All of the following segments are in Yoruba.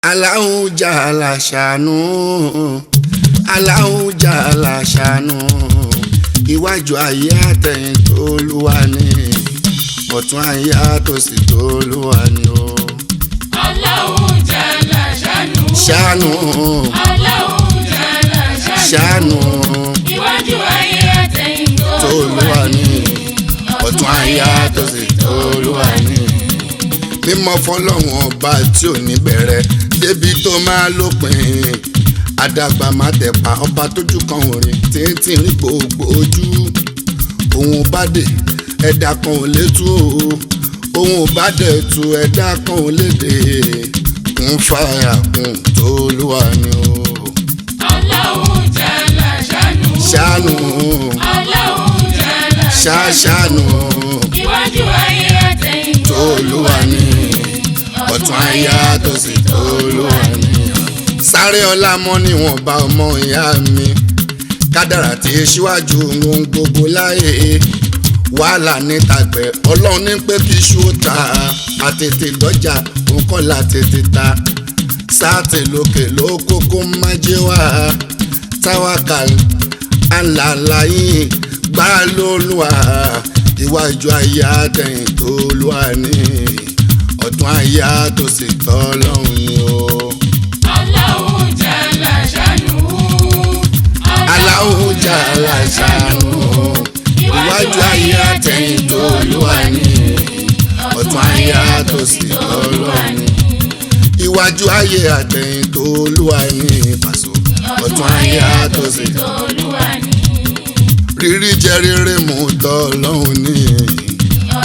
Allahu jalla shanu, Allahu jalla shanu. Iwájú ayé àtẹ̀yìn t'Olúwa ni, ọ̀tún ayé àtòsí t'Olúwa ni o. Allahu jalla shanu, Shanu, Allahu jalla shanu. Iwájú ayé àtẹ̀yìn t'Olúwa ni, ọ̀tún ayé àtòsí t'Olúwa ni. Mímọ́ fọ́lọ́run ọba tí ò ní bẹ̀rẹ̀ débi tó máa lópin. Àdàgbà má tẹ̀pa ọba tójú kan òrìn títí rí gbogbo ojú. Òun bá dé ẹ̀dá kan ò lè tú o, òun bá dẹ̀ tú ẹ̀dá kan ò lè dé. Kún fàyà kún t'Olúwa ni o. Allahu jalla shanu, Ṣàánú, Allahu jalla ṣàánú Iwájú ayé àtẹ̀yìn t'Olúwa ni, ọ̀tún ayé àtòsí t'Olúwa ni. Sáré ọlá mọ́ níwọ̀nba ọmọ ìyá mi, kádàrá tí síwájú ohun gbogbo láyé. Wàhálà ní tàgbẹ̀ ọlọ́run ní pé kí iṣu ta, àtètè lọ́jà òun kọ́ la tètè ta. Sáàtì lókè ló kókó má jẹ́ wá, táwákàl alàlàyé gbá lÓlúwa. Iwájú ayé àtẹ̀yìn t'Olúwa ni, ọ̀tún ayé àtòsí t'Ọlọ́run ni o. Allahu jalla shanu, Allahu jalla shanu. Iwájú ayé àtẹ̀yìn t'Olúwa ni, ọ̀tún ayé àtòsí t'Ọlọ́run ni. Iwájú ayé àtẹ̀yìn t'Olúwa ni, Paso, ọ̀tún ayé àtòsí t'Olúwa ni. rírí jẹ́ rere mú t'Ọlọ́run ni,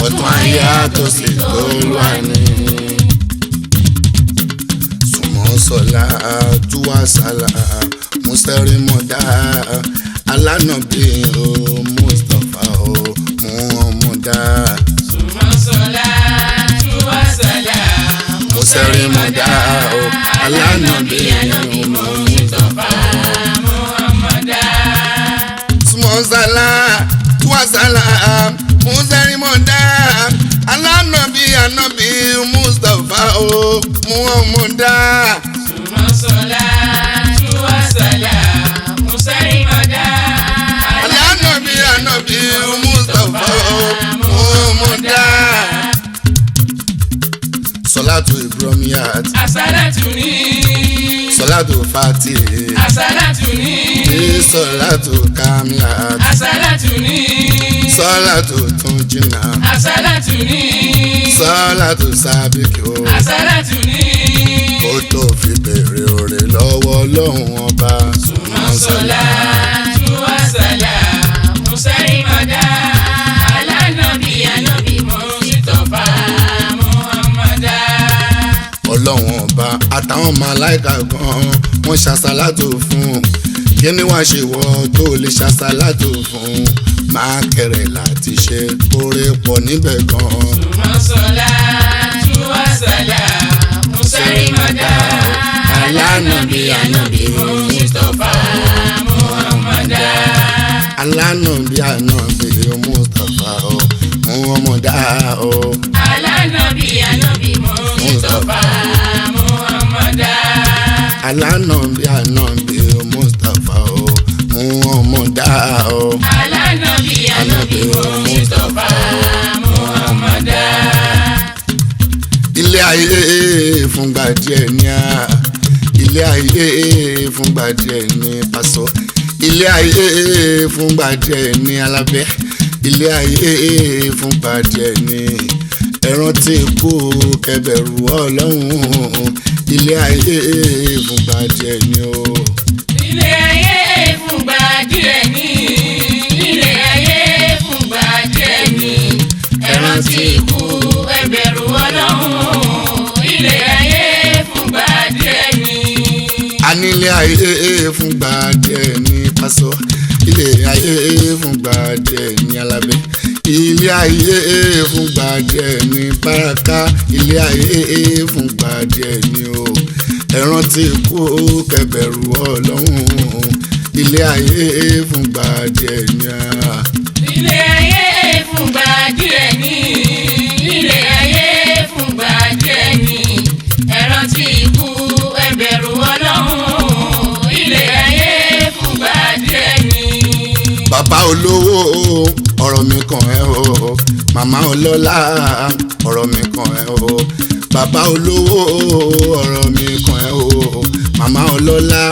ọ̀tún ayé àtòsí t'Olúwa ni. Sùnmọ́ sọ̀la túwà sálà mùsẹ̀rí mọ̀dá alánàbí o Mustapha o Muhammada. Summa salatu wa salam, Mùsẹ̀rí mọ̀dá o alánàbí o Mustapha. Sùnmọ́ sọ̀la túwà sálà mùsẹ̀rí mọ̀dá alánàbí Mustapha o Muhammada. Summa salatu wa salam, musayimada. Alanabi Mustapha Muhammada. Salatu Ibrahimiyat, Asalatu ni, Salatu Fatih, asalatu ni, Salatu Kamilat, asalatu ni, Salatu Tunjina, asalatu ni, Salatu Sabikio. asalatu ni. Kó tó fi bèrè òrè lọ́wọ́ Ọlọ́run ọba. Summa salatu wa salam, musayimada. Ala nabi Mustapha Muhammada. Ọlọ́run ọba àtàwọn màláìka gan wọ́n ṣàṣàlátò fún. Kí ni wàá ṣe wọ́ tó lè ṣàṣàlátò fún? Máa kẹrẹ láti ṣe oore pọ̀ níbẹ̀ gan. Summa salatu wa salam, musayimada. Ala nabi Mustapha Muhammada. Alánàbí ànàbí Mustapha o Muhammada o. Ala nabi Mustapha Muhammada. Alánàbí ànàbí Mustapha o Muhammada o. Ala nabi Mustapha Muhammada. Ilé ayé fúngbà díẹ̀ ní a, ilé ayé fúngbà díẹ̀ ní Paso, ilé ayé fúngbà díẹ̀ ní Alabi, ilé ayé fúngbà díẹ̀ ní ẹran tí kú kẹbẹ̀rù Ọlọ́run, ilé ayé fúngbà díẹ̀ ní o. Ilé ayé fúngbà díẹ̀ ni, ilé ayé fúngbà díẹ̀ ni, ẹ rántí ikú ẹ bẹ̀rù Ọlọ́run. Ilé ayé fúngbà díẹ̀ ni. A ní ilé ayé fúngbà díẹ̀ ní Paso, ilé ayé fúngbà díẹ̀ ní Alabi, ilé ayé fúngbà díẹ̀ ní Baraka, ilé ayé fúngbà díẹ̀ ní o. Ẹ rántí kú kẹbẹ̀rù Ọlọ́run, ilé ayé fúngbà díẹ̀ ní a. Ilé ayé fúngbà díẹ̀ ni, ilé ayé fúngbà díẹ̀ ni, ẹ rántí ikú ẹ ọ̀rọ̀ mi kàn ẹ́ o màmá ọlọ́lá ọ̀rọ̀ mi kàn ẹ́ o bàbá olówó ọ̀rọ̀ mi kàn ẹ́ o màmá ọlọ́lá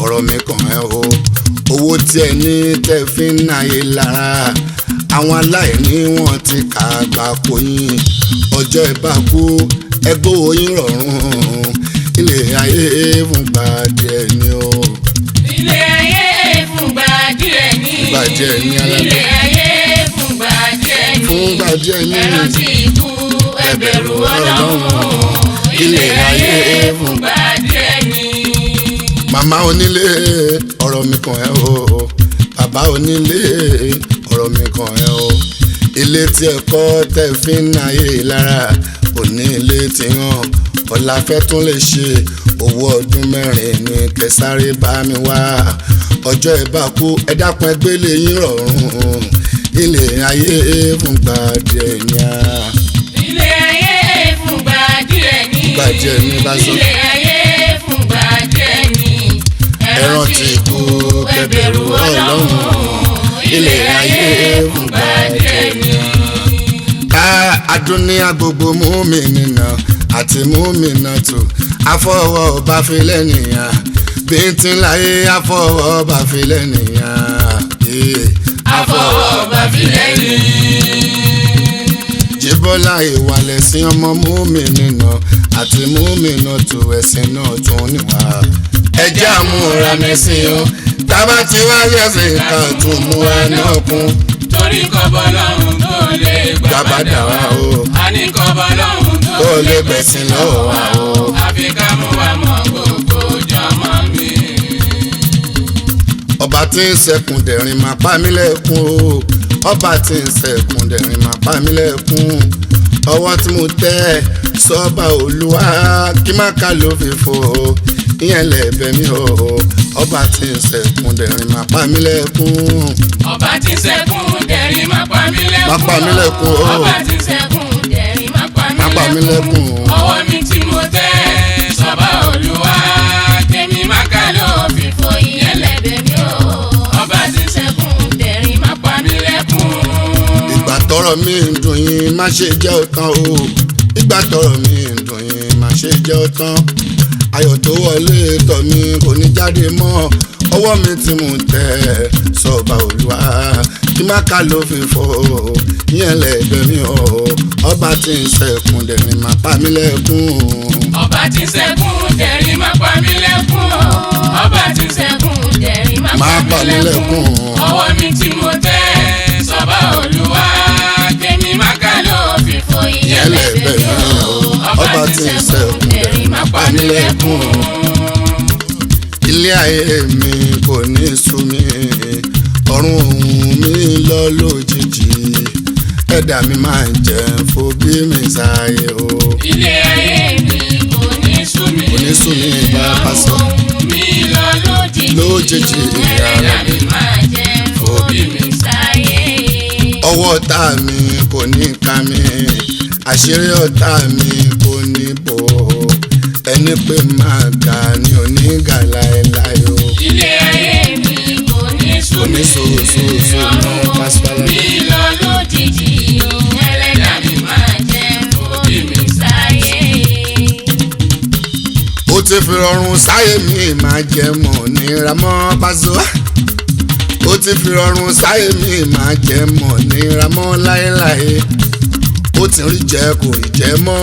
ọ̀rọ̀ mi kàn ẹ́ o owó tí ẹ ní tẹ́ fi ń náyé lára àwọn aláìní wọn ti kà gbà kó yín ọjọ́ ẹ bá kú ẹgbẹ́ oyin rọrùn ilé ayé fúngbà díẹ̀ ni o. ilé ayé fúngbà díẹ̀ ni ilé ayé fúngbà díẹ̀ ni ẹran tí ikú ẹ bẹ̀rù Ọlọ́run ilé ayé fúngbà díẹ̀ ni. màmá onílé ọ̀rọ̀ mi kàn ẹ́ o bàbá onílé ọ̀rọ̀ mi kàn ẹ́ o ilé tí ẹ kọ́ tẹ́ fi ń náyé lára òní ilé tí hàn ọ̀la fẹ́ tún lè ṣe owó ọdún mẹ́rin ní kẹsàrè bá mi wá ọjọ́ ẹ bá kú ẹ dákun ẹ gbélé yín rọrùn ilé ayé fúngbà díẹ̀ ni a. ilé ayé fúngbà díẹ̀ ni ilé ayé fúngbà díẹ̀ ni ẹran tí kú ẹ bẹ̀rù Ọlọ́run ilé ayé fúngbà díẹ̀ ni. Adúníyà gbogbo múmìnà àti múmìnà tó afọwọ́ ọba fi lẹ́nìyàn bíntín láyé afọwọ́ ọba fi lẹ́nìyàn afọwọ́ ọba fi lẹ́nìyàn. Jíbọ́lá ìwàlẹ̀ sí ọmọ múmìnà àti múmìnà tó ẹ̀sìn náà tún níwà ẹjẹ́ àmúra mẹ́sìn o tábà tí wá yẹ̀sìn ká tún múra náà kún. torí kọ́bọ̀ lọ́run tó lè gbàbàdà wa o àní kọ́bọ̀ lọ́run tó lè gbẹ̀sìn lọ́wọ́ wa o. àfi ká mú wa mọ gbogbo jọmọ mi. ọba tí ń sẹkùn dẹ̀rín máa pa mí lẹ́kún o ọba tí ń sẹkùn dẹ̀rín máa pa mí lẹ́kún ọwọ́ tí mo tẹ́ sọ́ba olúwa kí má ká ló fi fò ìyẹn lẹ́bẹ̀ mi o ọba tí ń sẹkùn dẹ̀rín máa pa mí lẹ́kún. ọba tí ń sẹkùn dẹ̀rín máa pa mí lẹ́kún. máa pa mí lẹ́kún o. ọba tí ń sẹkùn dẹ̀rín máa pa mí lẹ́kún. ọwọ́ mi tí mo tẹ́ sọ́ba olúwa tèmi má ká ló fi fò ìyẹn lẹ́bẹ̀ mi o ọba tí ń sẹkùn dẹ̀rín máa pa mí lẹ́kún. ìgbà tọ́rọ̀ mi ń dùn yín má ṣe jẹ́ ọ̀tán o ìgbà tọ́rọ̀ mi ń dùn yín má ṣe jẹ́ ọ̀tán ayọ̀ tó wọlé tọ̀ mi kò ní jáde mọ́ ọwọ́ mi tí mo tẹ̀ sọ́ba olúwa kí má ká ló fi fò ìyẹn lẹ́gbẹ̀ mi o ọba tí ń sẹ́kùn dẹ̀rín máa pa mí lẹ́kún. ọba tí ń sẹ́kùn dẹ̀rín máa pa mí lẹ́kún. ọba tí ń sẹ́kùn dẹ̀rín máa pa mí lẹ́kún. ọwọ́ mi tí mo tẹ̀ sọ́ba olúwa tèmi má ká ló fi fò ìyẹn lẹ́gbẹ̀ mi o ọba tí ń sẹ́kùn dẹ̀rín máa pa mí lẹ́kún. ilé ayé mi kò ní sú mi ọ̀run òun mi lọ lójijì ẹ̀dá mi máa ń jẹ fòbí mi sáyé o. ilé ayé mi kò ní sú mi bàbá sọ mi lọ lójijì ẹ̀dá mi máa jẹ fòbí mi sáyé. ọwọ́ ọ̀tá mi kò ní ká mi àṣírí ọ̀tá mi kò ní bò ẹni pé máa ga ni onígà láéláé o. ilé ayé mi kò ní sú mi ọ̀run mi lọ lójijì ẹlẹ́dà mi máa jẹ́ òbí mi sáyé. ó ti fi rọrùn sáyé mi máa jẹ mọ̀ nira mọ́ Pasuma ó ti fi rọrùn sáyé mi máa jẹ mọ̀ nira mọ́ láéláé ó ti rí jẹ kò rí jẹ mọ́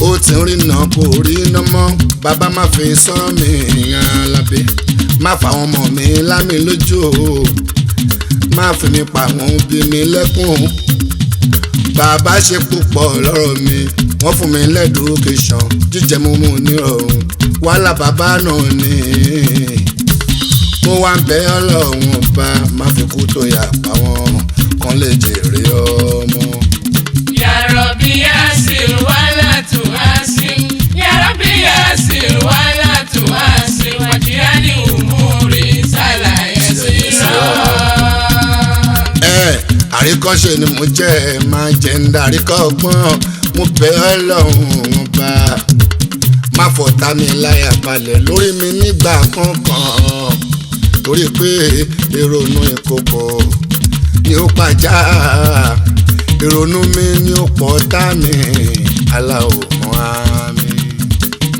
ó ti rí nà kò rí nà mọ́ bàbá má fi sọ́rọ̀ mi Alabi má fàwọn ọmọ mi lámì lójú o má fi mi pa àwọn òbí mi lẹ́kùn bàbá ṣe púpọ̀ lọ́rọ̀ mi wọ́n fún mi lẹ́dùkéṣọ̀n jíjẹ mímu ní ọ̀run wàhálà bàbá náà ni mo wá ń bẹ Ọlọ́run ọba má fi kú tó yà pa wọn kan lè jèrè ọmọ. Ya Rabbi Yasir wala tu'asir Ya Rabbi Yasir wala tu'asir waj'al umuri sala yasira. àríkọ́ṣe ni mo jẹ́ máa jẹ́ ń darí kọ́gbọ́n mo bẹ Ọlọ́run ọba má fọ̀tá mi láyà balẹ̀ lórí mi nígbà kankan torí pé ìrònú ìkòkò ó pàjá ìrònú mi ni ó pọ̀ tá mi aláwọ̀ mọ́ àmì.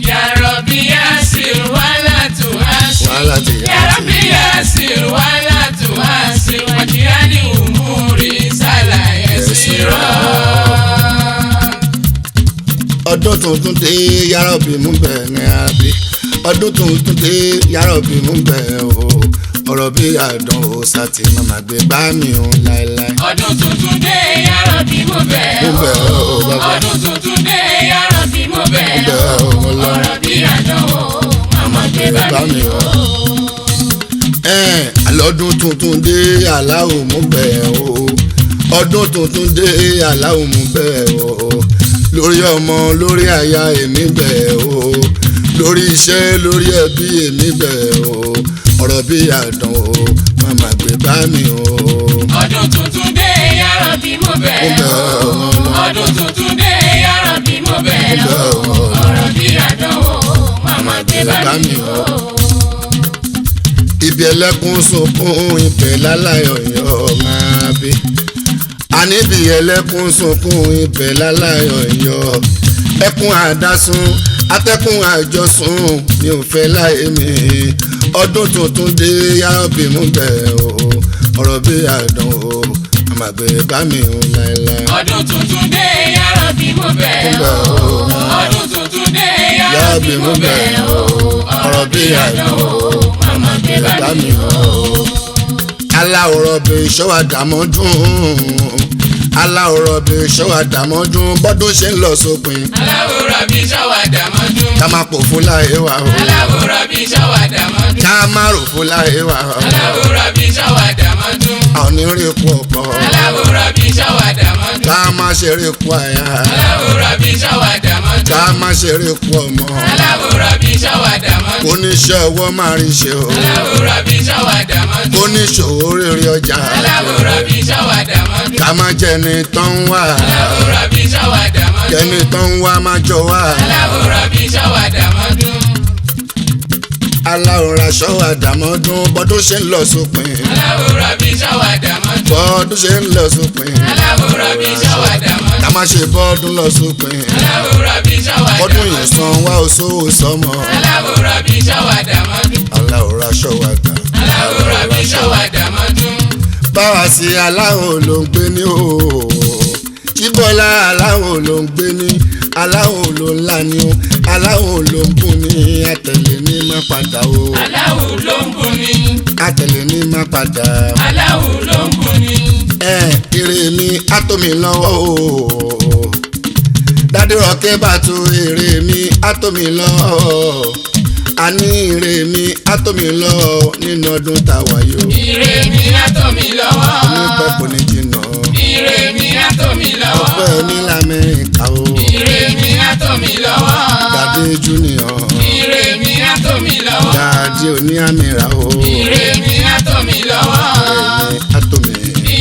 Ya Rabbi Yasir wala tu'asir. Ya Rabbi Yasir wala tu'asir. Waj'al umuri sala yasira. Ọdún tuntun dé Ya Rabbi mú bẹ́ẹ̀ ní àbí. Ọdún tuntun dé Ya Rabbi mú bẹ́ẹ̀ o. Ọ̀rọ̀ bí àdán o sátì màmá gbé bá mi o láéláé. Ọdún tuntun dé Ya Rabbi mú bẹ́ẹ̀ o. Ọdún tuntun dé Ya Rabbi mú bẹ́ẹ̀ o. Ọ̀rọ̀ bí àdán o màmá gbé bá mi o. Àlọ́dún tuntun dé aláwo mú bẹ́ẹ̀ o. Ọdún tuntun dé aláwo mú bẹ́ẹ̀ o. Lórí ọmọ lórí aya èmi bẹ́ẹ̀ o. Lórí iṣẹ́ lórí ẹbí èmi bẹ́ẹ̀ o. Ọ̀rọ̀ bí àdán o màmá gbé bá mi o. Ọdún tuntun dé Ya Rabbi mú bẹ́ẹ̀ o. Ọdún tuntun dé Ya Rabbi mú bẹ́ẹ̀ o. Ọ̀rọ̀ bí àdán o màmá gbé bá mi o. Ibi ẹlẹ́kùn sunkún ibẹ̀ láláyọ̀ yọ̀ máa bí. Àníbi ẹlẹ́kùn sunkún ibẹ̀ láláyọ̀ yọ̀. Ẹkún àdásùn atẹ́kùn àjọsùn mi ò fẹ́ láyé mi. Ọdún tuntun dé Ya Rabbi mú bẹ́ẹ̀ o. Ọ̀rọ̀ bí àdán o màmá gbé bá mi o láéláé. Ọdún tuntun dé Ya Rabbi mú bẹ́ẹ̀ o. Ọdún tuntun dé Ya Rabbi mú bẹ́ẹ̀ o. Ọ̀rọ̀ bí àdán o màmá gbé bá mi o. Aláwòrán bí ṣọ́wá dàmọ́dún. Aláwòrán bí ṣọ́wá dàmọ́dún bọ́dún ṣe ń lọ sópin. Aláwòrán bí ṣọ́wá dàmọ́dún. Ká má pòfó láyé wa o. Aláwòrán bí ṣọ́wá dàmọ́dún. Ká má ròfó láyé wa o. Aláwòrán bí ṣọ́wá dàmọ́dún. Àwọn onírè kú ọ̀pọ̀. Aláwòrán bí ṣọ́wá dàmọ́dún. Ká má ṣeré kú àyà. Aláwòrán bí ṣọ́wá dàmọ́dún. Ká má ṣeré kú ọmọ. Aláwòrán bí ṣọ́wá dàmọ́dún. Oníṣẹ́ ọwọ́ máa rí ṣe o. Aláwòrán bí ṣọ́wá dàmọ́dún. Oníṣòwò rere ọjà. Aláwòrán bí ṣọ́wá dàmọ́dún. Ká má jẹni tó ń wá. Aláwòrán bí ṣọ́wá dàmọ́dún. Jẹni tó ń wá má jọ wá. Aláwòrán bí ṣọ́wá dàmọ́dún. Aláwòrán ṣọ́wá dàmọ́dún bọ́dún ṣe ń lọ sópin. Aláwòrán bí ṣọ́wá dàmọ́dún. Bọ́dún ṣe ń lọ sópin. Aláwòrán bí ṣọ́wá dàmọ́dún. Ká má ṣe bọ́dún lọ sópin. Aláwòrán bí ṣọ́wá dàmọ́dún. Bọ́dún yẹn san wá oṣooṣù sọmọ. Aláwòrán bí ṣọ́wá dàmọ́dún. Aláwòrán ṣọ́wá dà. Aláwòrán bí ṣọ́wá dàmọ́dún. Báwa sí aláwọ̀ ló ń gbé ní o. Jíbọ́lá aláwọ̀ ló ń gbé ní. Aláwọ̀ ló ń là ní o. Aláwọ̀ ló ń bùn ní. Àtẹ̀lé ní má padà o. Aláwo ló ń bùn ni. Àtẹ̀lé ní má padà. Aláwo ló ń bùn ni. Èrè mi á tó mi lọ́wọ́ o. Dádì Rọ̀kẹ́ bàtú èrè mi á tó mi lọ́wọ́. Àní èrè mi á tó mi lọ́wọ́ nínú ọdún tàwa yìí o. Ire mi á tó mi lọ́wọ́. Onípẹ́ kò ní jìnnà. Ire mi á tó mi lọ́wọ́. Ọpẹ́ ní l'Amẹ́ríkà o. Ire mi á tó mi lọ́wọ́. Dàdé Junior. Ire mi á tó mi lọ́wọ́. Dàdé òní àmìrà o. Ire mi á tó mi lọ́wọ́. Èrè mi á tó mi.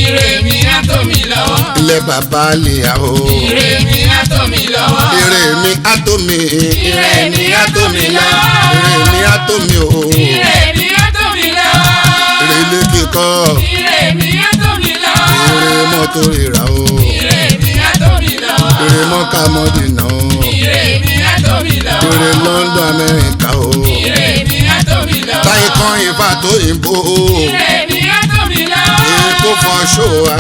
Ire mi á tó mi lọ́wọ́. Ilé bàbá lè yà o. Ire mi á tó mi lọ́wọ́. Èrè mi á tó mi. Ire mi á tó mi lọ́wọ́. Èrè mi á tó mi o. Ire mi á tó mi lọ́wọ́. Èrè ilé kíkọ́. Ire mi á tó mi lọ́wọ́. Èrè mọ́tò rírà o. Ire mi á tó mi lọ́wọ́. Èrè mọ́kà mọ́dínà o. Ire mi á tó mi lọ́wọ́. Èrè London Amẹ́ríkà o. Ire mi á tó mi lọ́wọ́. Táyé kan ìfà tó yìnbó o. Ire mi á tó mi lọ́wọ́. Èkó fọ ṣó wa.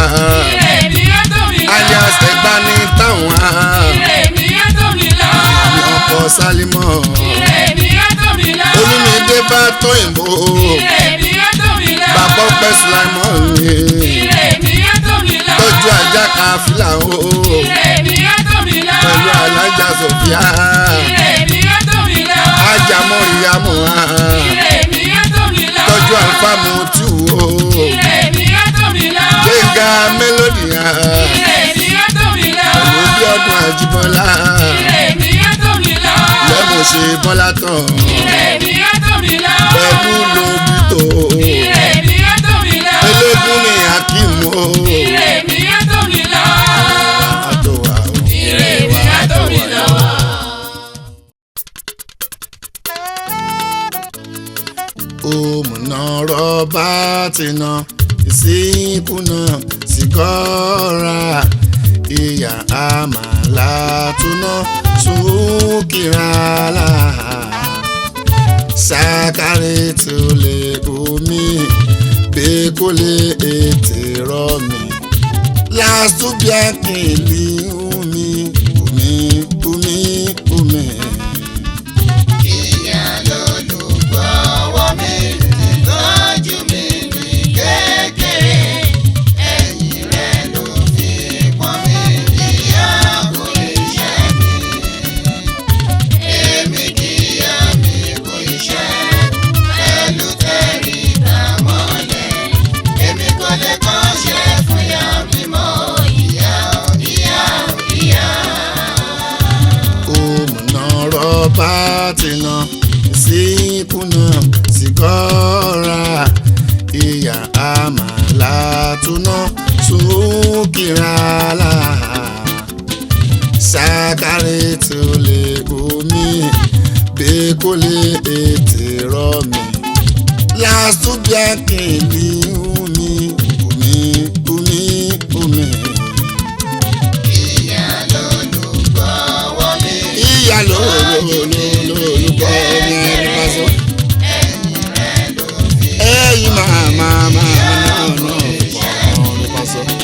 Ire mi á tó mi lọ́wọ́. Alias Ẹ̀gbá ní táwọn a. Ire mi á tó mi lọ́wọ́. Ìyá ọkọ Sálímọ̀. Ire mi á tó mi lọ́wọ́. Olúmídé bá tó yìnbó o. Ire mi á tó mi lọ́wọ́. Bàbá ọpẹ́ Sùláìmọ̀ ni. Ire mi á tó mi lọ́wọ́. Tọ́jú ajá káfílà o. Ire mi á tó mi lọ́wọ́. Pẹ̀lú alájà Sofia. Ire mi á tó mi lọ́wọ́. Ajá Mọ́ríyámù a. Ire mi á tó mi lọ́wọ́. Tọ́jú Alfa Mutu o. Ire mi á tó mi lọ́wọ́. Gbéga Mélòdì a. Ire mi á tó mi lọ́wọ́. Pẹ̀lú bí ọdún Àjíbọ́lá. Ire mi á tó mi lọ́wọ́. Lẹ́mọ̀ ṣe Bọ́lá tán. Ire mi á tó mi lọ́wọ́. Pẹ̀lú Lobito. Ire mi á tó mi lọ́wọ́. Elégún ni Hakeem o. Ire mi á tó mi lọ́wọ́. Àtọ̀wà o. Ire mi á tó mi lọ́wọ́. Òmùnà rọ́bà ti ná. ìsìnkú náà sìgọ́ra ìyá àmàlà túná súnkìràlà sàkárì tó lè omi bẹ́kọ̀lé ètè rọ̀ mi lásùbíàkìlì omi. Ìyá lolùgbọ́wọ́ mi tọ́jú mi ní kékeré ẹ̀yìn rẹ̀ ló fi pọ́n mi ìyá kò iṣẹ́ mi. Èmi kíyà mi kò iṣẹ́ pẹ̀lú tẹríba mọ́lẹ̀. Èmi kò lè kọ́ṣẹ́ fún ìyá mi mọ́ ìyá. Rọ́bà tìǹà ìsìnkú náà sìgọ́ra ìyá àmàlà túná súnkìràlà sàkárì tó lè omi bẹ́kọ̀lé ètè rọ̀ mi lásùbíàkìlì omi. Ìyá lolùgbọ́ mi Pasuma. Ẹ̀yin màmá náà Pasuma.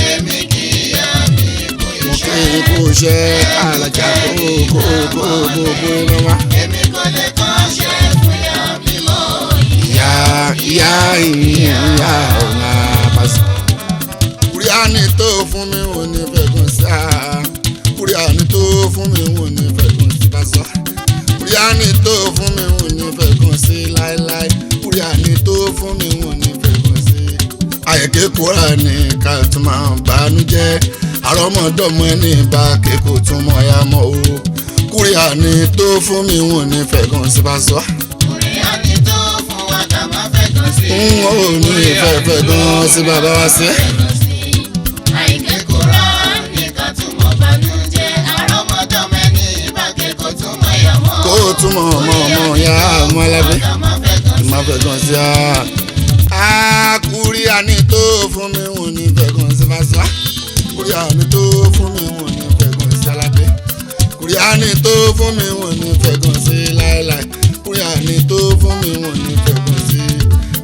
Èmi kíyà mi kò iṣẹ́. Mo kí kú iṣẹ́ alájà kó iná wá. Èmi kò lè kọ́ṣẹ́ fún ìyá mi mọ́ ìyá ọ̀nà Pasuma. Kúrìánì tó fún mi ò ní fẹ̀gùn sí Kúrìánì tó fún mi ò ní fẹ̀gùn sí Pasuma. Kúrìánì tó fún mi ò ní fẹ̀gùn sí láéláé. Kúrìánì tó fún mi ò ní fẹ̀gùn sí. Àyẹ̀kẹ́ Kúránì ká tún máa bànújẹ́ àrọ́mọdọ́mọ ẹni bá kékòó tún mọ̀ ya mọ́ o. Kúrìánì tó fún mi ò ní fẹ̀gùn sí Pasuma. Kúrìánì tó fún wa ká má fẹ̀gùn sí. N ò ní fẹ̀gùn sí bàbá wa sí. Àyẹ̀kẹ́ Kúránì ká tún mọ̀ bànújẹ́ àrọ́mọdọ́mọ ẹni bá kékòó tún mọ̀ ya mọ́. Kó tún mọ̀ ya ọmọ Alabi. Má fẹ̀gùn sí Kúrìánì tó fún mi ò ní fẹ̀gùn sí Pasuma. Kúrìánì tó fún mi ò ní fẹ̀gùn sí Alabi. Kúrìánì tó fún mi ò ní fẹ̀gùn sí láéláé. Kúrìánì tó fún mi ò ní fẹ̀gùn sí.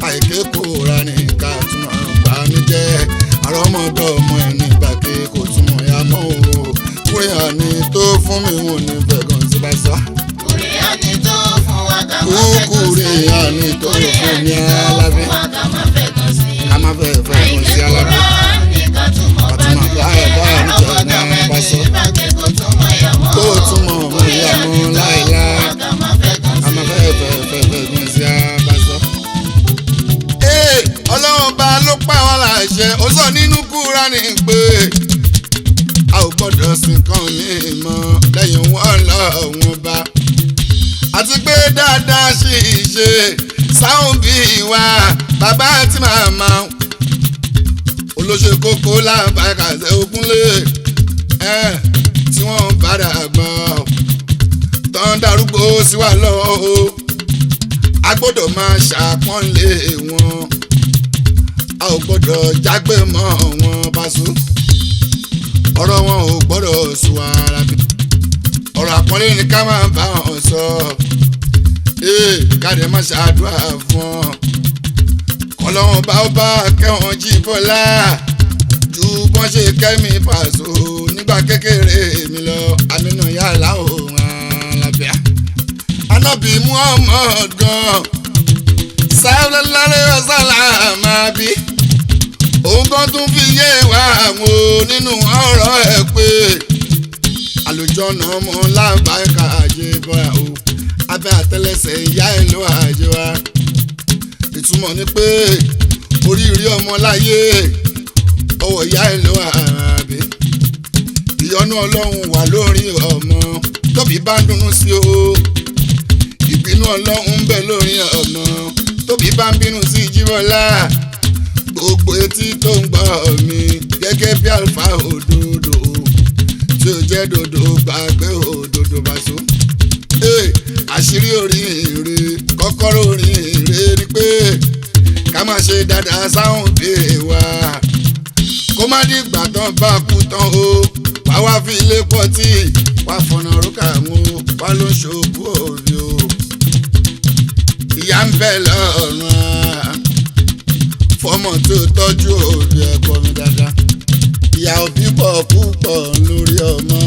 Àyẹ̀kẹ́ Kúránì ká tún máa bànújẹ́ àrọ́mọdọ́mọ ẹni gbàgbé kò tún mọ̀ ya mọ́ o. Kúrìánì tó fún mi ò ní fẹ̀gùn sí Pasuma. Kúrìánì tó fún wa ká má fẹ̀gùn sí. Kúrìánì tó fún mi Alabi. Ká má fẹ̀gùn sí. Ká má fẹ̀gùn sí Alabi. Kúránì ká tún mọ̀ bànújẹ́ àrọ́mọdọ́mọ ẹni bá kékòó tún mọ̀ ya mọ́. Kó tún mọ̀ ya mọ́ láéláé. Ká má fẹ̀gùn sí. Ká má fẹ̀gùn sí Pasuma. Ọlọ́run bá ló pa wá láṣẹ ó sọ nínú Kúránì pé a ò gbọ́dọ̀ sìn kan ní ìmọ̀ lẹ́yìn wọn lọ́wọ́n bá àti pé dáadáa ṣì ṣe sáwọn bí wa bàbá àti màmá olóṣè kókó lábàkàṣẹ ògúnlé tí wọ́n bára gbọ́ tán darúgbó sí wa lọ́wọ́ a gbọ́dọ̀ máa ṣàpọ́nlé wọn a ò gbọ́dọ̀ jágbe mọ́ wọn Pasuma. Ọ̀rọ̀ wọn ò gbọ́dọ̀ sùn ara bí ọ̀rọ̀ àpọ́nlé ni ká máa bá wọn sọ káde má ṣàdúrà fún ọ kọlọ́wọ́n bá ó bá kẹ́wọ̀n jí bọ́lá ju bọ́n ṣe kẹ́mi Pasuma nígbà kékeré mi lọ àmínú yàrá òun Alábíà Ànábì Muhammad gan sallallahu alaihi wasallam bí òun kan tún fi yé wa àwọn nínú ọ̀rọ̀ ẹ̀ pé àlùjọ́nà ọmọ lábàáká àjẹ bọ́ra o abẹ́ àtẹ́lẹsẹ̀ ìyá ẹ̀ ló àjẹ wa ìtumọ̀ ni pé oríire ọmọ láyé ọwọ́ ìyá ẹ̀ ló àbí ìyọ́nú Ọlọ́run wà lórí ọmọ tóbi bá ń dunnú sí o ìbínú Ọlọ́run ń bẹ lórí ọmọ tóbi bá ń bínú sí Jíbọ́lá gbogbo etí tó ń gbọ́ mi gẹ́gẹ́ bí Alfa Ododo tí ó jẹ́ dodo gbàgbé òdodo Pasuma. àṣírí oríire kọ́kọ́rọ́ oríire ni pé ká má máa ṣe dáadáa sáwọn òbí wa kó má dìgbà tán bá kú tán o wá wá fi ilé pọ̀ tí wá fọ̀nà rókà mú wá ló ń ṣokú òbí o ìyá ń bẹ lọ́rùn fọmọ tó tọ́jú òbí ẹ̀kọ́ mi dáadáa ìyá òbí pọ̀ púpọ̀ lórí ọmọ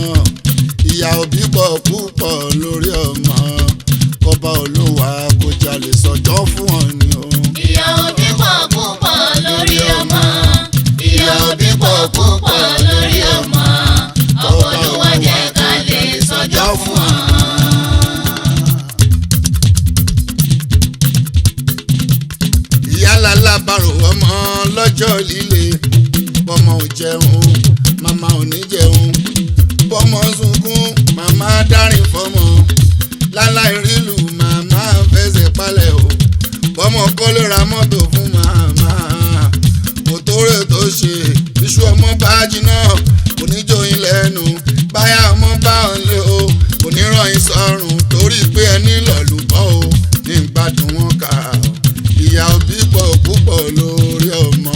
ìyá òbí pọ̀ púpọ̀ lórí ọmọ kọba olúwa kó jalè sọjọ́ fún ọ ni o. ìyá òbí pọ̀ púpọ̀ lórí ọmọ ìyá òbí pọ̀ púpọ̀ lórí ọmọ ọkọ̀ olúwa jẹ́ ká lè sọjọ́ fún ọ. ìyá lálábàrò ọmọ lọ́jọ́ líle bọ́mọ ò jẹun màmá ò ní jẹun bọ́mọ sunkún màmá dárìn fọ́mọ láláì rílù màmá fẹsẹ̀ palẹ̀ o bọ́mọ kọ́lé ra mọ́tò fún màmá kò tóore tó ṣe iṣu ọmọ bá jiná kò ní jóyin lẹ́nu báyà ọmọ bá ọ̀ lé o kò ní rọyìn sọ́run torí pé ẹni lọ́lùbọ́ o ní gbádùn wọn kà ìyá òbí pọ̀ púpọ̀ lórí ọmọ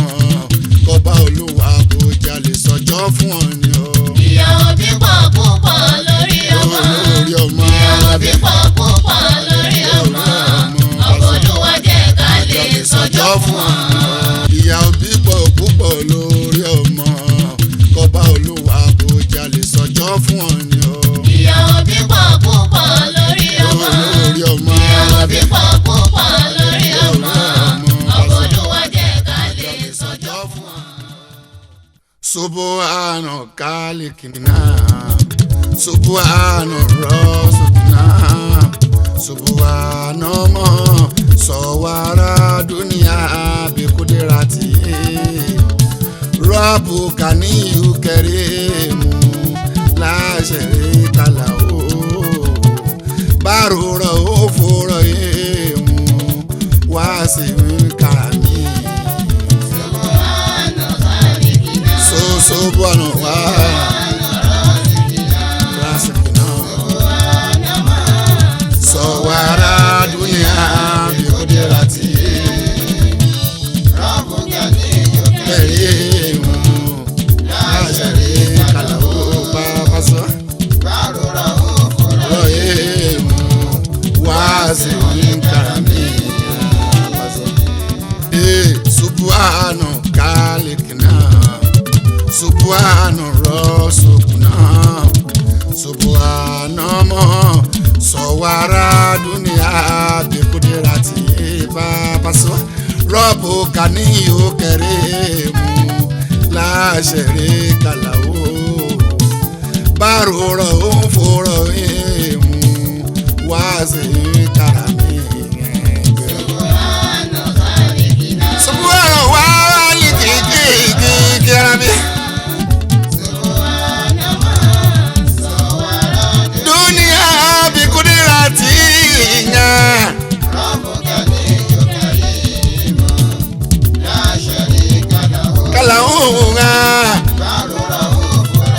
kọba olúwa kó jalè sọjọ́ fún ọ ni o. ìyá òbí pọ̀ púpọ̀ lórí ọmọ ìyá òbí pọ̀ púpọ̀ lórí ọmọ ọkọ̀ olúwa jẹ́ ká lè sọjọ́ fún ọ. ìyá òbí pọ̀ púpọ̀ lórí ọmọ kọba olúwa kó jalè sọjọ́ fún ọ ni o. ìyá òbí pọ̀ púpọ̀ lórí ọmọ ìyá òbí pọ̀ púpọ̀ lórí ọmọ ọkọ̀ olúwa jẹ́ ká lè sọjọ́ fún ọ. Subhana kalikina Subhana rasukina Subhana mo sawara dunia bikudirati Rabbu kaniyu karimu la sharika lahu barura ufura yemu wasiu karami Subhana wa rasikina sawara dunia bikudirati Rabbu kaniyu karimu la sharika lahu babasa barura ufura yemu wasiu karami Subhana kalikina Subhana rasukuna Subhana mo sawara dunia bikudirati babasa Rabbu kaniyu karimu la sharika lahu barura ufura yemu wasiu karami Subhana wa karami dunia bikudirati nya kalahunga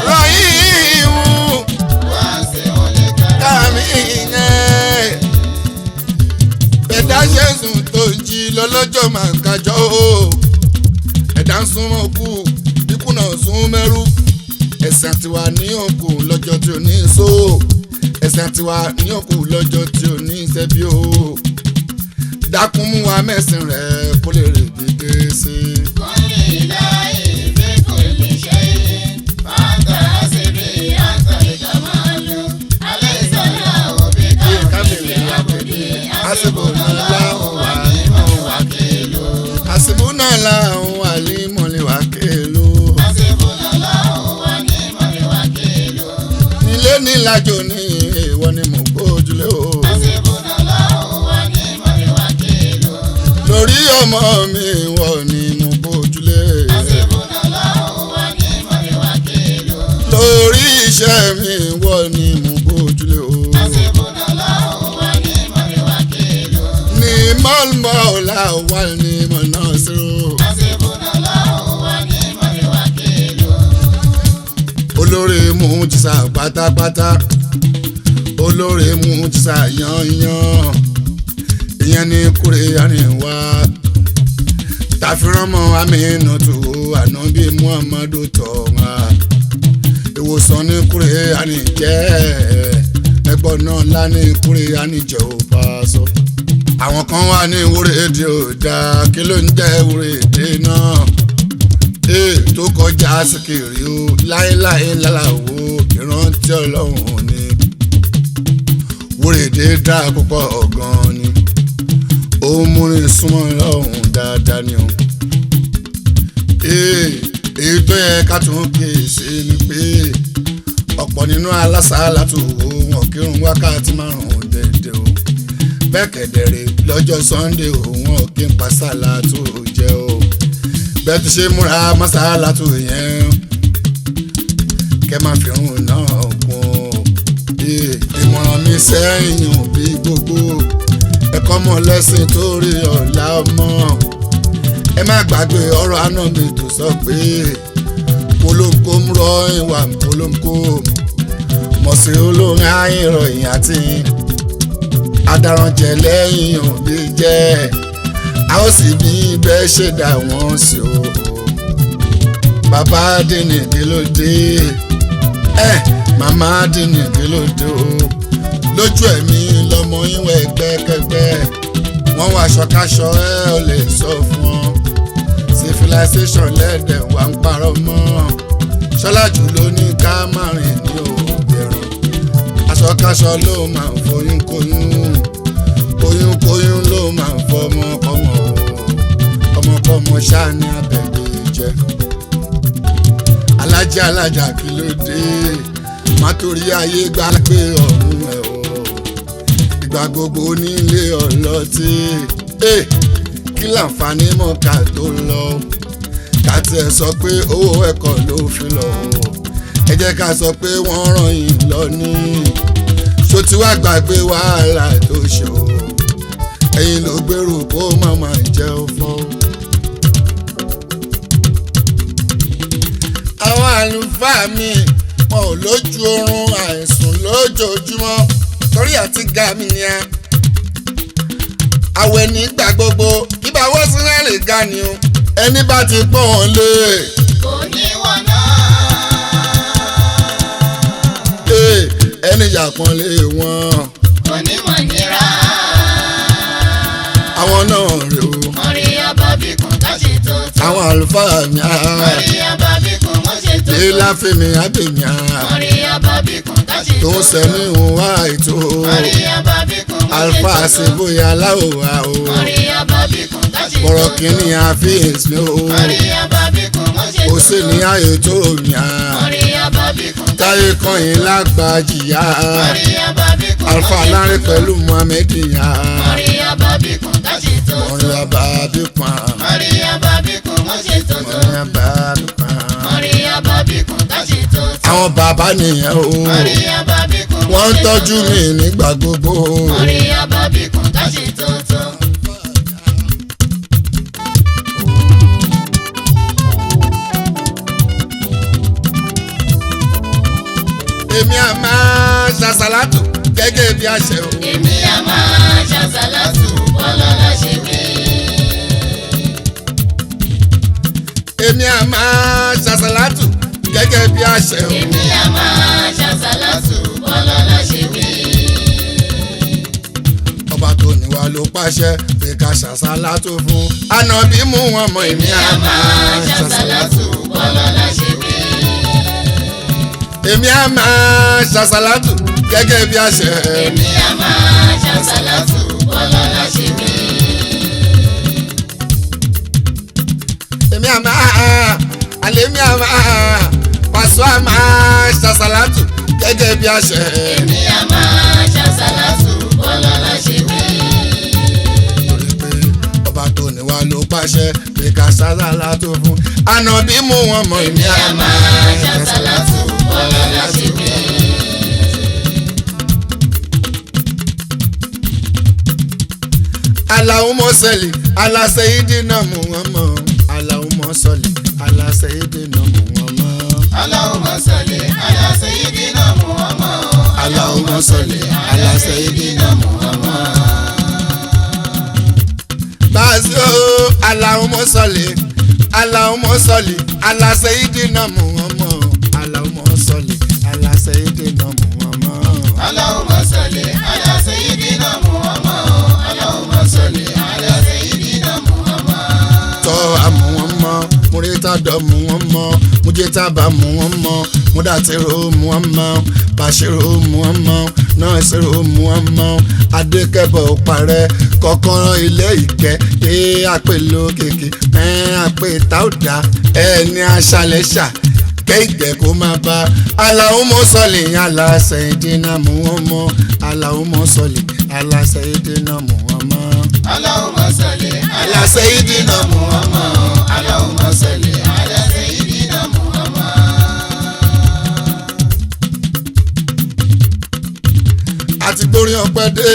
rohimu kaminya bẹ̀dá ṣẹ̀sùn tó jí lọ́lọ́jọ́ máa ń kájọ́ o ẹ̀dá ń súnmọ́ kú ikú náà sún mẹ́rú ẹ̀sìn àtiwá ní òkú lọ́jọ́ tí ò ní so ẹ̀sìn àtiwá ní òkú lọ́jọ́ tí ò ní sẹ́bí o dákun mú wa mẹ́sìn rẹ̀ kó lè rè gbèdé sí i. kọ́lé láì fi kò lè ṣe é fàtà síbi àtọ̀lẹ́jọ́ máa lò alẹ́ ìsọ̀lá òbí káfíńsì àbòdì àsìkò náà láwọn wà nínú wákìlú. àsìkò náà láwọn wà ní mọ̀lẹ́ wákìlú. àsìkò náà láwọn wà ní mọ̀lẹ́ wákìlú. nílé nílàjò ní ìwọ ni mo gbójúlé o. àsìkò náà láwọn wà ní mọ̀lẹ́ wákìlú. lórí ọmọ mi wọ ni mo gbójúlé. àsìkò náà láwọn wà ní mọ̀lẹ́ wákìlú. lórí iṣẹ́ mi wọ ni mo gbójúlé o. àsìkò náà láwọn wà ní mọ̀lẹ́ wákìlú. ní mọ́lmọ́lá wà ní mọ̀nà sírò. àsìkò náà láwọn wà ní mọ̀lẹ́ wákìlú. olórí mú jísà pátápátá olórí mú jísà yanyan ìyẹn ní kúrè àríwá tàfihàn mọ́ Aminatu ànábì Muhammadu tọ̀wá ìwòsàn ní kúrè àníjẹ́ ẹgbọ́n náà lá ní kúrè àníjẹ́ ò bá sọ. àwọn kan wà ní wúrèdè òdà kí ló ń jẹ́ wúrèdè náà tó kọjá síkìrì ó láéláé lálàwò ìrántí Ọlọ́run ni wúrèdè dá púpọ̀ gan ni ó múrin súnmọ́ Ọlọ́run dáadáa ni o. èyí tó yẹ ká tún kíyèsí ni pé ọ̀pọ̀ nínú alásàálátù wọn kírun wákàtí márùn-ún dédé o bẹ́ẹ̀ kẹ̀dẹ̀rẹ̀ lọ́jọ́ Sunday wọn kí n pa sàlátù jẹ́ o bẹ́ẹ̀ ti ṣe múra mọ́sàlátù yẹn kẹ́ máa fi rún náà kún ìmọ̀ràn mi sẹ́yìn bí gbogbo ẹ̀kọ́ mọ̀ lẹ́sìn torí ọ̀la ọmọ ẹ má gbàgbé ọ̀rọ̀ Ànábì tó sọ pé polonko ń rọ ìwà polonko mọ̀sí olórin àìròyìn àti adaranjẹ lẹ́yìn òbí jẹ́ a ó sì bí bẹ́ẹ̀ ṣe dá wọn sí o bàbá dínì kí ló dé màmá dínì kí ló dé o lójú ẹ̀mí lọmọ ìwẹ̀ ẹgbẹ́kẹgbẹ́ wọ́n wá aṣọkáṣọ ò lè sọ fún ọ civilization lẹ́dẹ̀ wà ń parọ́ mọ́ ṣọ́lájú ló ní ká má rìn ní òbẹ̀rù aṣọkáṣọ ló máa ń foyún kóyún kóyún kóyún ló máa ń fọmọ kọmọ ọmọkọmọ ṣáà ní abẹ́gbẹ́ jẹ́ alájà alájà kí ló dé má torí ayé gbá pé ọ̀run ẹ̀ o ìgbà gbogbo nílé ọlọ́tí kí láǹfààní mọ́ ká tó lọ ká tiẹ̀ sọ pé owó ẹ̀kọ́ ló fi lọ ẹ jẹ́ ká sọ pé wọ́n ràn yín lọ ní ṣó tí wàá gbàgbé wàhálà tó ṣe o ẹ̀yin ló gbèrú kó màmá jẹ́ ó fọ́. àwọn àlùfáà mi wọn ò lójú oorun àìsùn lójoojúmọ́ torí àti ga mi ni a àwẹ̀ nígbà gbogbo kíbà wọ́n sí náà lè ga ni o ẹni bá ti pọ́n wọn lé. kò ní wọn náà. ẹni yàpọ̀n lé wọn. kò ní wọn nira. àwọn náà rè o. orí ọba bí kùn ká ṣe tó tó. àwọn àlùfáà mi á. orí ọba bí kùn wọ́n ṣe tó tó. ilá fèmí ábèmí á. orí ọba bí kùn ká ṣe tó tó. tó ń sẹ́ni òun wá ètò. orí ọba bí kùn wọ́n ṣe tó tó. alfa àṣebóyá láwòwá o. orí ọba bí kùn ká ṣe tó tó. bọ̀rọ̀ kìíní àfihàn mi o. orí ọba bí kùn wọ́n ṣe tó tó. ó sì ní ààyè tó mi á. orí ọba bí kùn ká ṣe tó tó. táyé kan yín lágbàjìyà. orí ọba bí kùn wọ́n ṣe tó tó. alfa lárin pẹ̀lú muhammed yá. orí ọba bí kùn ká ṣe tó tó. orin ọba bí pan. orí ọba bí kùn wọ́n ṣe tó tó. orin ọba bí pan. orí ọba bí kùn ká ṣe tó tó. àwọn bàbá nìyẹn o. orí ọba bí kùn wọ́n ń tọ́jú mi nígbà gbogbo. orí ọba bí kùn ká ṣe tó tó. èmi á máa ṣàṣàlátù gẹ́gẹ́ bí àṣẹ o. èmi á máa ṣàṣàlátù bọ́lọ́lá ṣe wí. èmi á máa ṣàṣàlátù gẹ́gẹ́ bí àṣẹ o. èmi á máa ṣàṣàlátù bọ́lọ́lá ṣe wí. ọba tó ní wa ló pàṣẹ pé ká ṣàṣàlátù fún ànábì mú wọn mọ. èmi á máa ṣàṣàlátù bọ́lọ́lá ṣe wí. èmi á máa ṣàṣàlátù gẹ́gẹ́ bí àṣẹ. èmi á máa ṣàṣàlátù bọ́lọ́lá ṣe wí. èmi á máa àlèmi á máa pàṣọ á máa ṣàṣàlátù gẹ́gẹ́ bí àṣẹ. èmi á máa ṣàṣàlátù bọ́lọ́lá ṣe wí. torí pé ọba tó ní wa ló pàṣẹ pé ká ṣàṣàlátù fún ànábì mú wọn mọ. èmi á máa ṣàṣàlátù bọ́lọ́lá ṣe wí. Allahumma salli ala sayyidina Muhammad. Allahumma salli ala sayyidina Muhammad. Allahumma salli ala sayyidina Muhammad. Allahumma salli ala sayyidina Muhammad. Bàzó Allahumma salli sọ̀lì aláṣẹ ìdènà mú wọn mọ́ Allahumma sọ̀lì aláṣẹ ìdènà mú wọn mọ́. Allahumma salli ala sayyidina Muhammad. Allahumma salli ala sayyidina Muhammad. Tọ́ àmú wọn mọ́ múrítàdọ́ mú wọn mọ́ mújẹ́tàbà mú wọn mọ́ múdàtírò mú wọn mọ́ bàṣírò mú wọn mọ́ nọ́ọ̀sírò mú wọn mọ́ adékẹ́bọ̀ parẹ́ kọ́kọ́rọ́ ilé ìkẹ́ àpèlò kèké àpè táwùdá ẹni aṣálẹ̀ ṣà kẹ́hìndé kó máa bá Allahumma salli ala sayyidina Muhammad Allahumma salli ala sayyidina Muhammad. Allahumma salli ala sayyidina Muhammad. Allahumma salli ala sayyidina Muhammad. àti gbórin ọpẹ́ dé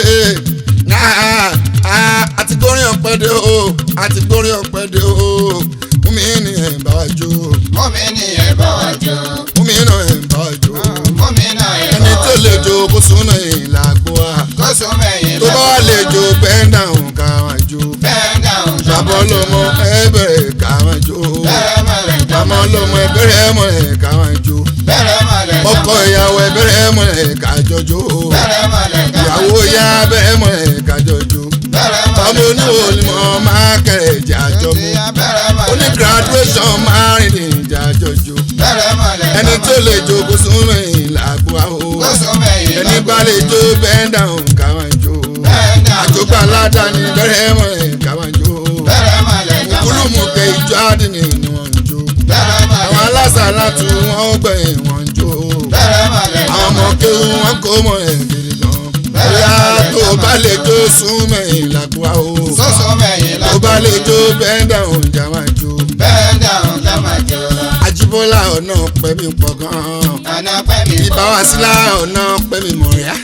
àti gbórin ọpẹ́ dé o àti gbórin ọpẹ́ dé o mumi ni ẹ̀ bá wa jó Mùmínì ẹ bá wa jó. mumi náà ẹ̀ bá wa jó Mùmínà ẹ bá ẹni wa tó lè jó kó súnà ìlàgbó wa kó sún mẹ́yìn tó bá wà lè jó bẹ́ẹ̀ dáhùn ká wá jó bẹ́ẹ̀ dáhùn bàbá ọlọ́mọ ẹ bẹ̀rẹ̀ ká wá jó bẹ̀rẹ̀ mọ̀lẹ̀ màmá ọlọ́mọ ẹ bẹ̀rẹ̀ mọ̀ ẹ̀ ká wá jó bẹ̀rẹ̀ mọ̀lẹ̀ ọkọ ìyàwó ẹ bẹ̀rẹ̀ mọ̀ ẹ̀ ká jọjó bẹ̀rẹ̀ mọ̀lẹ̀ ìyàwó ya bẹ̀rẹ̀ mọ̀ ẹ̀ ká jọjó bẹ̀rẹ̀ ọmọ oníwò ni mo máa kẹrẹ̀ ìjà àjọmú oní graduation máa rìn ní ìjà àjọjò bẹ̀rẹ̀ mọ̀lẹ̀ ẹni tó lè jó kó súnmọ́ ìlàgbó àwò kó sún mẹ́yìn ẹni bá lè jó bẹ́ẹ̀ dáhùn káwọn jó àjọgbà aládàáni bẹ̀rẹ̀ mọ̀ ẹ̀ káwọn jó bẹ̀rẹ̀ mọ̀lẹ̀ kúlùmùkẹ́ ìjọ àdínì ni wọ́n ń jó bẹ̀rẹ̀ mọ̀lẹ̀ àwọn alásàlátù wọn gbẹ̀yìn wọ́n ń jó bẹ̀rẹ̀ mọ̀lẹ̀ àwọn ọmọ kéwù wọn kó mọ̀ ẹ̀ gidi gan bóyá tó bá lè jó súnmọ́ ìlàgbó àwò kó sún mẹ́yìn tó bá lè jó bẹ́ẹ̀ dáhùn jà máa jó. bẹ́ẹ̀ dáhùn ká máa jó. Ajíbọ́lá ọ̀nà pẹ̀mí pọ̀ gan-an. Àná pẹ́ mi pọ̀. Ìbáwásílá ọ̀nà pẹ̀mí mọ̀rẹ́á.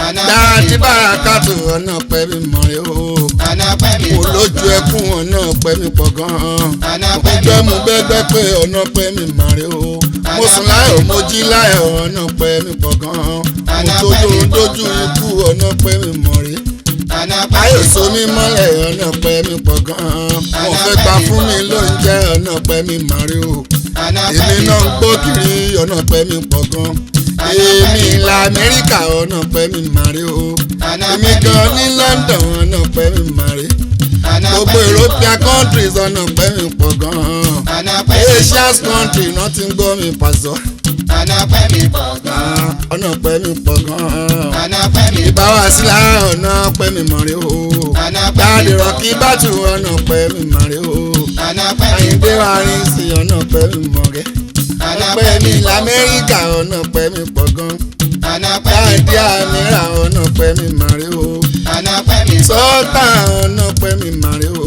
Àná Dáàdì Bàrákàtù ọ̀nà pẹ̀mí mọ̀rẹ́ o. Àná pẹ́ mi Mo pọ̀. lójú ẹkún ọ̀nà pẹ̀mí pọ̀ gan-an. Àná Mo pẹ́ mi gbẹ́ pọ̀. mu gbẹ́gbẹ́ pé ọ̀nà pẹ̀mí mọ̀rẹ́ o. Mo sùn láyọ̀ mo jí láyọ̀ ọ̀nà pẹ̀mí pọ̀ gan-an. Mo tójú dójú ikú ọ̀nà pẹ̀mí mọ̀rẹ́. Àná pẹ́ mi Ayọ̀ pọ̀. somi mọ́lẹ̀ ọ̀nà pẹ̀mí pọ̀ gan-an. Mo fẹ́ gbà fún mi lóúnjẹ ọ̀nà pẹ̀mí mọ̀rẹ́ o. Àná pẹ́ Èmi mi náà ń pọ̀. gbó kiri ọ̀nà pẹ̀mí pọ̀ gan. Èmi la Amẹ́ríkà ọ̀nà pẹ̀mí màrí o. Àná Èmi pẹ́ mi gan pọ̀. ní London ọ̀nà pẹ̀mí màrí. Àná Gbogbo pẹ́ mi pọ̀. European countries ọ̀nà pẹ̀mí pọ̀ gan. Àná pẹ́ mi pọ̀. Asian country náà ti ń gbọ́ mi pàṣọ. Àná pẹ́ mi pọ̀ gan. Ọ̀nà pẹ̀mí pọ̀ gan. Àná pẹ́ mi pọ̀. Ìbáwásílá ọ̀nà pẹ̀mí màrí o. Àná pẹ́ mi Dáàdì pọ̀. Rọ̀kì Bátù ọ̀nà pẹ̀mí màrí o. Àná pẹ́ mi Àyìndé pọ̀. Wárín sí ọ̀nà pẹ̀mí mọ̀rẹ́. Àná Ọ̀pẹ pẹ́ mi mi pọ̀. l'Amẹ́ríkà ọ̀nà pẹ̀mí pọ̀ gan. Àná pẹ́ mi Dáàdì pọ̀. àmìrà ọ̀nà pẹ̀mí màrí o. Àná pẹ́ mi pọ̀. Sọ́tà ọ̀nà pẹ̀mí màrí o.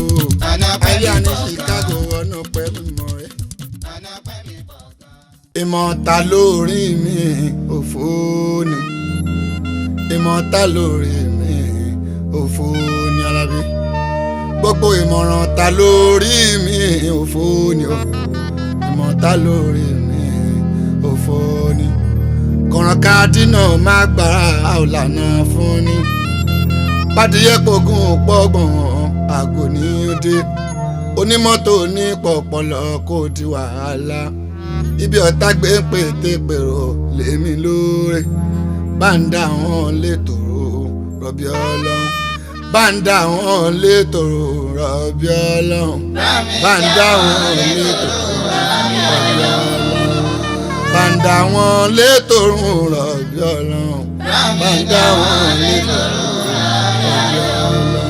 Àná pẹ́ mi Àyà ní pọ̀. Chicago ọ̀nà pẹ̀mí mọ̀rẹ́. Àná pẹ́ mi pọ̀ gan. Ìmọ̀ta lórí mi òfò ni. Ìmọ̀ta lórí mi òfò ni Alabi. Gbogbo ìmọ̀ràn ta lórí mi òfò ni o. Ìmọ̀ta lórí mi òfò ni. Kọ̀ràn kádínà má gbára àwòlànà fún ni. Bádìyẹ pogún pọ́gbọ̀n àgò ní òde. Onímọ́tò ní pọ̀pọ̀lọ̀ kò di wàhálà. Ibi ọ̀tá gbé pété pèrò lèmi lóore. Báńdà wọn lè tòrò rọ̀bì ọlọ́run. Báńdà wọn lè tòrò rọ̀bì ọlọ́run. Báńdà wọn lè tòrò rọ̀bì ọlọ́run. Báńdà wọn lè tòrò rọ̀bì ọlọ́run. Báńdà wọn lè tòrò rọ̀bì ọlọ́run.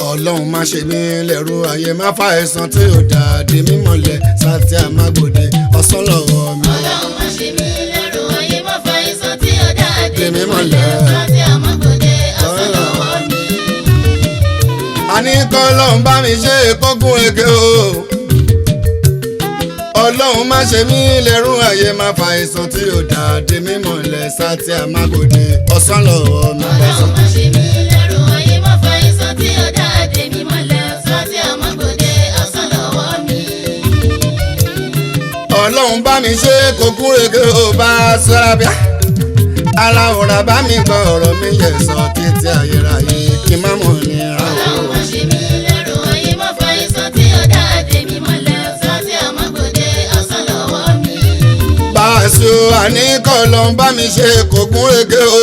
Ọlọ́run má ṣe mí lẹ́rú ayé má fa ẹ̀san tí ò dáadé mímọ̀lẹ̀ sátì àmàgbòde ọ̀sán lọ́wọ́ mi. Ọlọ́run má ṣe mí lẹ́rú ayé má fa ẹ̀san tí ó dáadé mímọ̀lẹ̀ sátì àmàgbòde ọ̀sán lọ́wọ́ mi. Àní kọ́ Ọlọ́run bá mi ṣe kógún eke o. Ọlọ́run má ṣe mí lẹ́rú ayé má fa ẹ̀san tí ò dáadé mímọ̀lẹ̀ sátì àmàgbòde ọ̀sán lọ́wọ́ mi. Ọlọ́run má ṣe mí lẹ́rú ayé má fa ẹ̀san tí ó dáadé mímọ̀lẹ̀ sátì àmàgbòde ọ̀sán lọ́wọ́ mi. Ọlọ́run bá mi ṣe kókún eke o bá sọ́ra bíà. Aláwòrán bá mi gbọ́ ọ̀rọ̀ mi yẹ̀ sọ tí àní kọ́ ló ń bá mi ṣe kò gún régé o.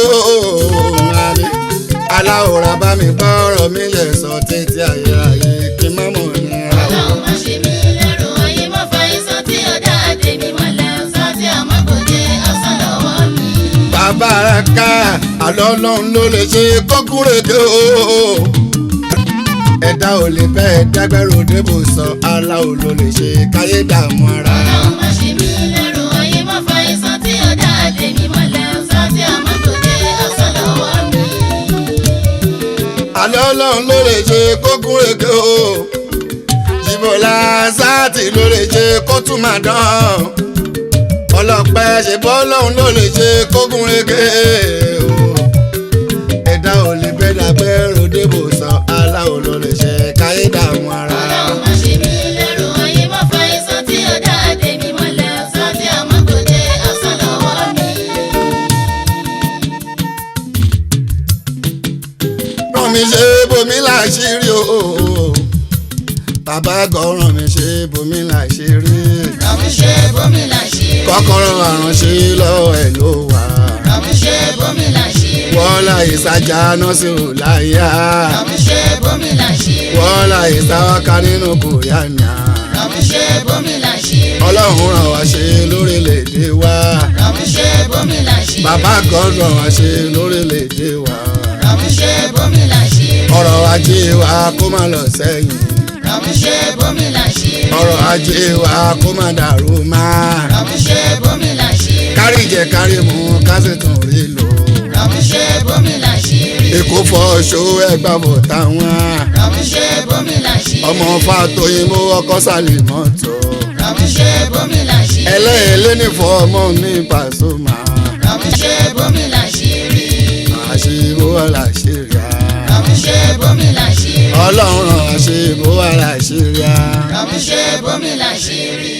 aláwòrán bá mi gbọ́ ọ̀rọ̀ mi lè sọ títí ayérayé kí n má mọ̀ nira. Ọlọ́run má ṣe mí lẹ́rù ayé má fa iṣan tí ọ̀dà àtẹ̀mí mọ́lẹ̀ ọ̀sán tí ọmọ kò jẹ́ ọ̀sán lọ́wọ́ mi. bàbá ara ká àlọ́ ọlọ́run ló lè ṣe kó gún régé o. ẹ̀dá ò lè bẹ́ẹ̀ dágbẹ́rù débò sọ aláwo ló lè ṣe káyé dààmú ara. Ọlọ́run má ṣe mí lẹ́rù ayé má fa iṣan tí ọ̀dà àtẹ̀mí mọ́lẹ̀ ọ̀sán tí ọmọ kò jẹ́ ọ̀sán lọ́wọ́ mi. àlọ́ ọlọ́run ló lè ṣe kó gún régé o. jìbọ̀lá sáàtì ló lè ṣe kó tún máa dán. ọlọ́pẹ́ ṣe bọ́ ọlọ́run ló lè ṣe kó gún régé o. ẹ̀dá ò lè bẹ́ẹ̀ dágbẹ́rù débò sọ aláwo ló lè ṣe káyé dààmú ara. Ọlọ́run má ṣe mí lẹ́rù ayé má fa iṣan tí ọ̀dà àtẹ̀mí mọ́lẹ̀ ọ̀sán tí ọmọ kò jẹ́ ọ̀sán lọ́wọ́ mi. ràn mí ṣe bomi láṣìírí o. bàbá gan ràn mí ṣe bomi láṣìírí. Ràmí ṣe bómi láṣìírí. kọ́kọ́rọ́ àránṣe lọ́wọ́ ẹ̀ ló wà. Ràmí ṣe bómi láṣìírí. wọ́lá ìsájà nọ́sìrò láyà. Ràmí ṣe bómi láṣìírí. wọ́lá ìsáwáká nínú kòríànà. Ràmí ṣe bómi láṣìírí. ọlọ́run ràn wá ṣe lórílẹ̀‐èdè wa. Ràmí ṣe bómi láṣìírí. bàbá kan ràn wá ṣe lórílẹ̀‐èdè wa. Ràmí ṣe bómi láṣìírí. ọrọ̀ ajé wa kó má lọ sẹ́yìn. Ràmí ṣe bómi láṣìírí. ọrọ̀ ajé wa kó má dàrú máa. Ràmí ṣe bómi láṣìírí. kárí jẹ kárí mu ká sì tún rí lò. Ràmí ṣe bómi láṣìírí. èkó fọṣọ ẹgbà bọ̀ táwọn. Ràmí ṣe bómi láṣìírí. ọmọ fàtòyìnbó ọkọ sálì mọ́tò. Ràmí ṣe bómi láṣìírí. ẹlẹ́ẹ̀lẹ́ ní fọ ọmọ mi Pasuma. Ràmí ṣe bómi láṣìírí. àṣìbò àlàṣírí à. Ràmí ṣe bómi láṣìírí. ọlọ́run àṣìbò àlàṣírí à. Ràmí ṣe bómi láṣìírí.